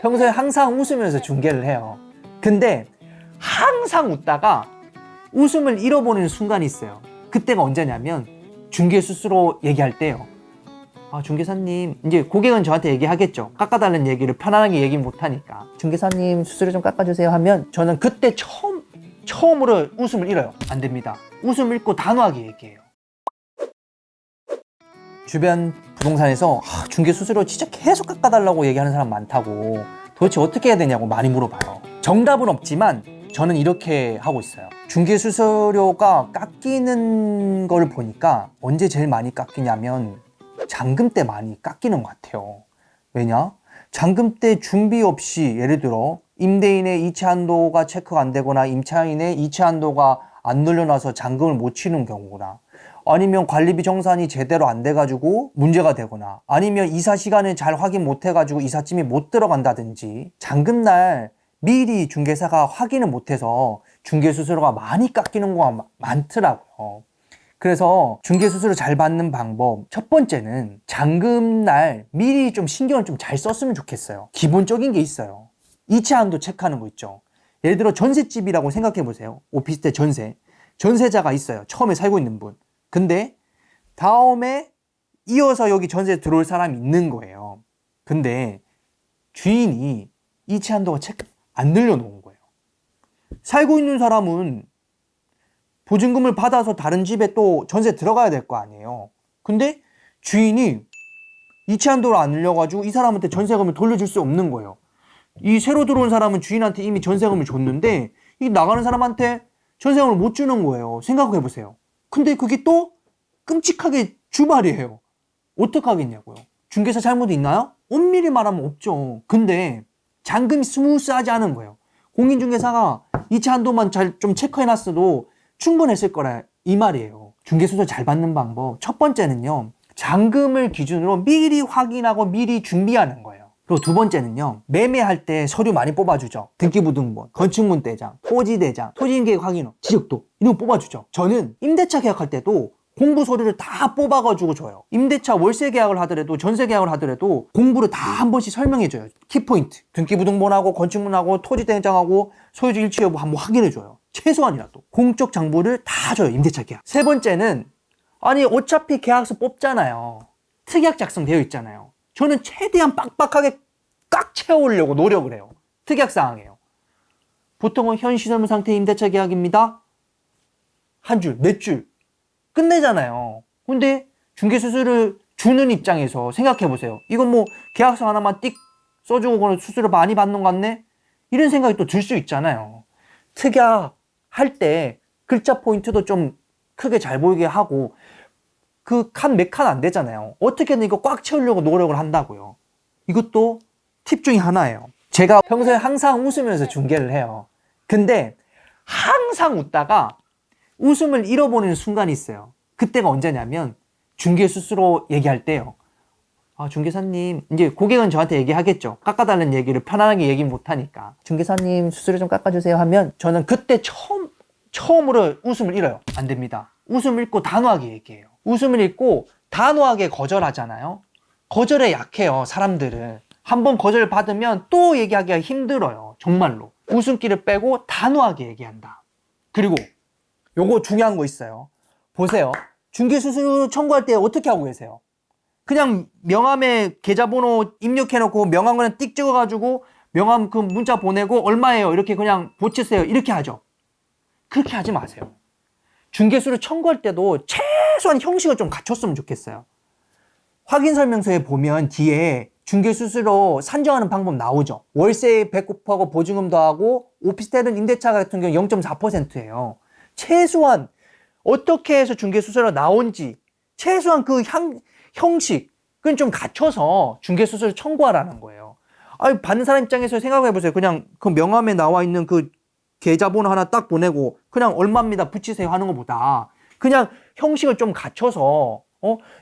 평소에 항상 웃으면서 중계를 해요. 근데 항상 웃다가 웃음을 잃어버리는 순간이 있어요. 그때가 언제냐면 중계 수수료 얘기할 때요. 아, 중개사님, 이제 고객은 저한테 얘기하겠죠. 깎아달라는 얘기를 편안하게 얘기 못하니까. 중개사님, 수수료 좀 깎아주세요 하면 저는 그때 처음으로 웃음을 잃어요. 안 됩니다. 웃음 잃고 단호하게 얘기해요. 주변 부동산에서 중개 수수료 진짜 계속 깎아달라고 얘기하는 사람 많다고, 도대체 어떻게 해야 되냐고 많이 물어봐요. 정답은 없지만 저는 이렇게 하고 있어요. 중개 수수료가 깎이는 걸 보니까 언제 제일 많이 깎이냐면 잔금 때 많이 깎이는 것 같아요. 왜냐? 잔금 때 준비 없이, 예를 들어 임대인의 이체 한도가 체크가 안 되거나 임차인의 이체 한도가 안 늘려놔서 잔금을 못 치는 경우나, 아니면 관리비 정산이 제대로 안 돼가지고 문제가 되거나, 아니면 이사 시간을 잘 확인 못 해가지고 이삿짐이 못 들어간다든지, 잔금날 미리 중개사가 확인을 못해서 중개수수료가 많이 깎이는 경우가 많더라고요. 그래서 중개수수료 잘 받는 방법, 첫 번째는 잔금날 미리 좀 신경을 좀 잘 썼으면 좋겠어요. 기본적인 게 있어요. 이체 한도 체크하는 거 있죠. 예를 들어 전셋집이라고 생각해 보세요. 오피스텔 전세. 전세자가 있어요. 처음에 살고 있는 분. 근데 다음에 이어서 여기 전세 들어올 사람이 있는 거예요. 근데 주인이 이체 한도가 체크 안 늘려놓은 거예요. 살고 있는 사람은 보증금을 받아서 다른 집에 또 전세 들어가야 될 거 아니에요. 근데 주인이 이체 한도를 안 늘려가지고 이 사람한테 전세금을 돌려줄 수 없는 거예요. 이 새로 들어온 사람은 주인한테 이미 전세금을 줬는데 이 나가는 사람한테 전세금을 못 주는 거예요. 생각해 보세요. 근데 그게 또 끔찍하게 주말이에요. 어떡하겠냐고요. 중개사 잘못이 있나요? 엄밀히 말하면 없죠. 근데 잔금이 스무스하지 않은 거예요. 공인중개사가 이체 한도만 잘 좀 체크해놨어도 충분했을 거라 이 말이에요. 중개수수료 잘 받는 방법, 첫 번째는요, 잔금을 기준으로 미리 확인하고 미리 준비하는 거예요. 그리고 두 번째는요, 매매할 때 서류 많이 뽑아주죠. 등기부등본, 건축문 대장, 토지 대장, 토지인계획 확인호, 지적도 이런 거 뽑아주죠. 저는 임대차 계약할 때도 공부 서류를 다 뽑아가지고 줘요. 임대차 월세 계약을 하더라도 전세 계약을 하더라도 공부를 다 한 번씩 설명해줘요. 키포인트, 등기부등본하고 건축문하고 토지 대장하고 소유주 일치 여부 한번 확인해줘요. 최소한이라도 공적 정보를 다 줘요. 임대차 계약. 세 번째는, 아니 어차피 계약서 뽑잖아요. 특약 작성되어 있잖아요. 저는 최대한 빡빡하게 꽉 채우려고 노력을 해요. 특약사항이에요. 보통은 현 시설물 상태 임대차 계약입니다. 한 줄, 몇 줄 끝내잖아요. 근데 중개수수료를 주는 입장에서 생각해보세요. 이건 뭐 계약서 하나만 띡 써주고 수수료 많이 받는 것 같네? 이런 생각이 또 들 수 있잖아요. 특약 할 때 글자 포인트도 좀 크게 잘 보이게 하고, 그 칸 몇 칸 안 되잖아요. 어떻게든 이거 꽉 채우려고 노력을 한다고요. 이것도 팁 중에 하나예요. 제가 평소에 항상 웃으면서 중계를 해요. 근데 항상 웃다가 웃음을 잃어버리는 순간이 있어요. 그때가 언제냐면 중개 수수료 얘기할 때요. 아, 중개사님, 이제 고객은 저한테 얘기하겠죠. 깎아달라는 얘기를 편안하게 얘기 못하니까. 중개사님, 수수료 좀 깎아주세요 하면 저는 그때 처음으로 웃음을 잃어요. 안 됩니다. 웃음 잃고 단호하게 얘기해요. 웃음을 잃고 단호하게 거절하잖아요. 거절에 약해요, 사람들은. 한번 거절 받으면 또 얘기하기가 힘들어요. 정말로. 웃음기를 빼고 단호하게 얘기한다. 그리고 요거 중요한 거 있어요. 보세요. 중개수수료 청구할 때 어떻게 하고 계세요? 그냥 명함에 계좌번호 입력해놓고 명함 그냥 띡 찍어가지고 명함 그 문자 보내고 얼마예요? 이렇게 그냥 보치세요. 이렇게 하죠. 그렇게 하지 마세요. 중개수수료 청구할 때도 최소한 형식을 좀 갖췄으면 좋겠어요. 확인설명서에 보면 뒤에 중개수수료 산정하는 방법 나오죠. 월세 배급하고 보증금 더하고 오피스텔은 임대차 같은 경우 0.4%예요. 최소한 어떻게 해서 중개수수료가 나온지 최소한 그 형식은 좀 갖춰서 중개수수료 청구하라는 거예요. 아니, 받는 사람 입장에서 생각해보세요. 그냥 그 명함에 나와 있는 그 계좌번호 하나 딱 보내고 그냥 얼마입니다 붙이세요 하는 것보다 그냥 형식을 좀 갖춰서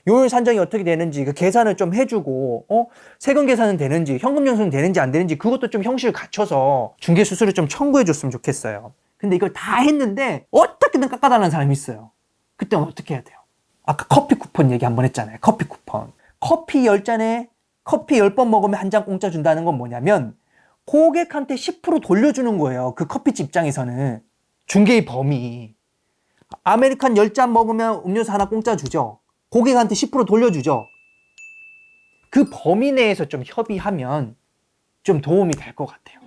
요율 산정이 어떻게 되는지 그 계산을 좀 해주고 세금 계산은 되는지 현금 영수는 되는지 안 되는지 그것도 좀 형식을 갖춰서 중개수수료 좀 청구해 줬으면 좋겠어요. 근데 이걸 다 했는데 어떻게든 깎아달라는 사람이 있어요. 그때는 어떻게 해야 돼요? 아까 커피 쿠폰 얘기 한번 했잖아요. 커피 쿠폰. 커피 10잔에 커피 10번 먹으면 한 잔 공짜 준다는 건 뭐냐면 고객한테 10% 돌려주는 거예요. 그 커피집 입장에서는. 중개의 범위. 아메리칸 10잔 먹으면 음료수 하나 공짜 주죠. 고객한테 10% 돌려주죠. 그 범위 내에서 좀 협의하면 좀 도움이 될 것 같아요.